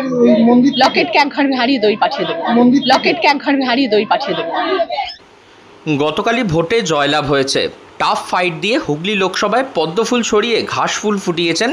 মায়ের ওই মন্দির লকেটকে এক ঘর হারিয়ে দই পাঠিয়ে দেবো। লকেটকে এক ঘর হারিয়ে দই পাঠিয়ে দেবো। গতকালই ভোটে জয়লাভ হয়েছে। টাফ ফাইট দিয়ে হুগলি লোকসভায় পদ্মফুল ছড়িয়ে ঘাসফুল ফুটিয়েছেন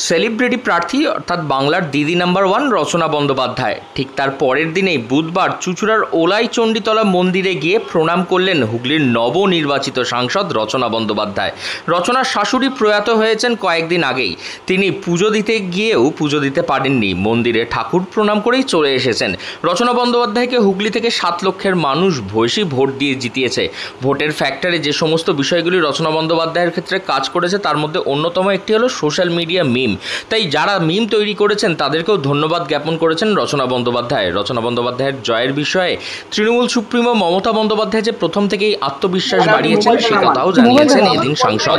সেলিব্রিটি প্রার্থী অর্থাৎ বাংলার দিদি নাম্বার 1 রচনা বন্দ্যোপাধ্যায়। ঠিক তার পরের দিনেই বুধবার চুঁচুড়ার ওলাই চণ্ডীতলা মন্দিরে গিয়ে প্রণাম করলেন হুগলির নবনির্বাচিত সাংসদ রচনা বন্দ্যোপাধ্যায়। রচনার শাশুড়ি প্রয়াত হয়েছেন কয়েকদিন আগেই। তিনি পুজো দিতে গিয়েও পুজো দিতে পারেননি, মন্দিরে ঠাকুর প্রণাম করেই চলে এসেছেন। রচনা বন্দ্যোপাধ্যায়কে হুগলি থেকে 7 লক্ষের মানুষ ভৈষী ভোট দিয়ে জিতিয়েছে। ভোটের ফ্যাক্টরে যে সমস্ত বিষয়গুলি রচনা বন্দ্যোপাধ্যায়ের ক্ষেত্রে কাজ করেছে তার মধ্যে অন্যতম একটি হলো সোশ্যাল মিডিয়া মিম। তাই যারা মিম তৈরি করেছেন তাদেরকেও ধন্যবাদ জ্ঞাপন করেছেন রচনা বন্দ্যোপাধ্যায়। রচনা বন্দ্যোপাধ্যায়ের জয়ের বিষয়ে তৃণমূল সুপ্রিমো মমতা বন্দ্যোপাধ্যায় যে প্রথম থেকেই আত্মবিশ্বাস বাড়িয়েছেন সে কথাও জানিয়েছেন এদিন সাংসদ।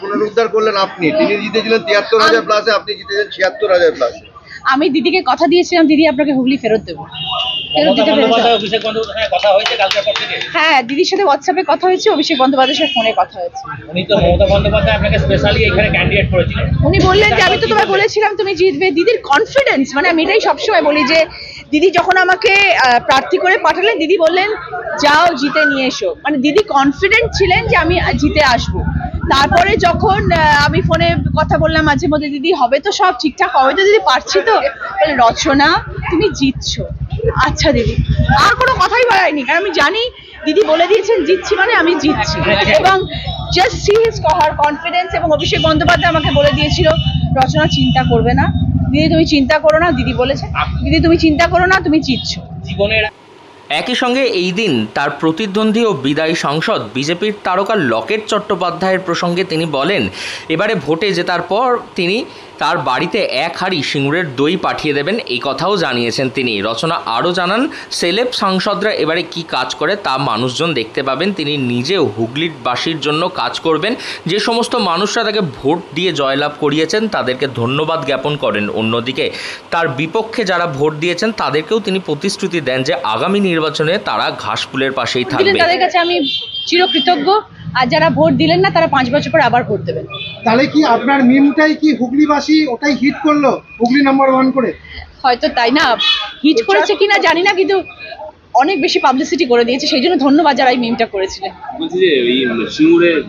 পুনরুদ্ধার করলেন আপনি, তিনি জিতেছিলেন 73,000 প্লাসে, আপনি জিতেছেন 76,000 প্লাসে। আমি দিদিকে কথা দিয়েছিলাম দিদি আপনাকে হুগলি ফেরত দেবো। হ্যাঁ, দিদির সাথে হোয়াটসঅ্যাপে কথা হয়েছে, অভিষেক বন্দ্যোপাধ্যায়ের সাথে ফোনে কথা হয়েছে। উনি তো মমতা বন্দ্যোপাধ্যায় আপনাকে স্পেশালি এখানে ক্যান্ডিডেট করেছিলেন। উনি বললেন যে আমি তো তোমায় বলেছিলাম তুমি জিতবে। দিদির কনফিডেন্স, মানে আমি এটাই সবসময় বলি যে দিদি যখন আমাকে প্রার্থী করে পাঠালেন দিদি বললেন যাও জিতে নিয়ে এসো, মানে দিদি কনফিডেন্ট ছিলেন যে আমি জিতে আসবো। তারপরে যখন আমি ফোনে কথা বললাম মাঝে মধ্যে, দিদি হবে তো সব ঠিকঠাক হবে তো দিদি, পারছি তো? বলে রচনা তুমি জিতছো। আচ্ছা দিদি, আর কোনো কথাই বাড়ায়নি, কারণ আমি জানি দিদি বলে দিয়েছেন জিতছি মানে আমি জিতছি। এবং just see his her confidence. এবং অভিষেক বন্দ্যোপাধ্যায় আমাকে বলে দিয়েছিল রচনা চিন্তা করবে না, দিদি তুমি চিন্তা করো না, দিদি বলেছে দিদি তুমি চিন্তা করো না, তুমি জিতছো। জীবনের একই সঙ্গে এই দিন তার প্রতিদ্বন্দ্বী ও বিদায়ী সাংসদ বিজেপির তারকা লকেট চট্টোপাধ্যায়ের প্রসঙ্গে তিনি বলেন এবারে ভোটে জেতার পর তিনি তার বাড়িতে 1 হাঁড়ি সিঙ্গুরের দই পাঠিয়ে দেবেন, এই কথাও জানিয়েছেন তিনি। রচনা আরও জানান সেলেব সাংসদরা এবারে কি কাজ করে তা মানুষজন দেখতে পাবেন। তিনি নিজেও হুগলিবাসীর জন্য কাজ করবেন। যে সমস্ত মানুষরা তাকে ভোট দিয়ে জয়লাভ করিয়েছেন তাদেরকে ধন্যবাদ জ্ঞাপন করেন। অন্যদিকে তার বিপক্ষে যারা ভোট দিয়েছেন তাদেরকেও তিনি প্রতিশ্রুতি দেন যে আগামী নির্বাচনে তারা ঘাসফুলের পাশেই থাকবে। তাদের কাছে আমি চিরকৃতজ্ঞ, আর যারা ভোট দিলেন না তারা 5 বছর পর আবার ভোট দেবেন। তাহলে কি আপনার মিমটাই কি হুগলিবাসী ওটাই হিট করলো, হুগলি নাম্বার 1 করে? হয়তো তাই না, হিট করেছে কিনা জানি না, কিন্তু অনেক বেশি পাবলিসিটি করে দিয়েছে, সেই জন্য ধন্যবাদ যারা এই মিমটা করেছিলেন। বলছি যে এই সিঙ্গুরের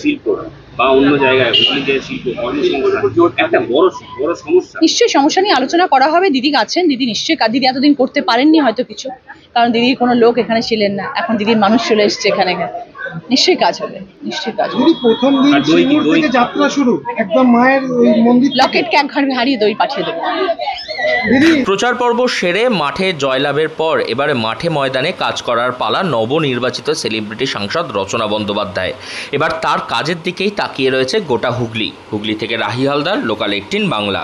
শিল্প বা অন্য জায়গায় হুগলি যে শিল্প একটা বড় সমস্যা। নিশ্চয়ই সমস্যা নিয়ে আলোচনা করা হবে। দিদি আছেন, দিদি নিশ্চয়ই দিদি এতদিন করতে পারেননি হয়তো কিছু, কারণ দিদির কোনো লোক এখানে ছিলেন না, এখন দিদির মানুষ চলে এসছে এখানে, নিশ্চয়ই কাজ হবে, নিশ্চয়ই কাজ হবে। প্রথম দিন সিঙ্গুর থেকে যাত্রা শুরু, একদম মায়ের ওই মন্দির লকেটকে এক ঘর হারিয়ে দই পাঠিয়ে দেবো। প্রচার পর্ব সেরে মাঠে জয়লাভের পর এবারে মাঠে ময়দানে কাজ করার পালা নবনির্বাচিত সেলিব্রিটি সাংসদ রচনা বন্দ্যোপাধ্যায়। এবার তার কাজের দিকেই তাকিয়ে রয়েছে গোটা হুগলি। হুগলি থেকে রাহি হালদার, লোকাল 18 বাংলা।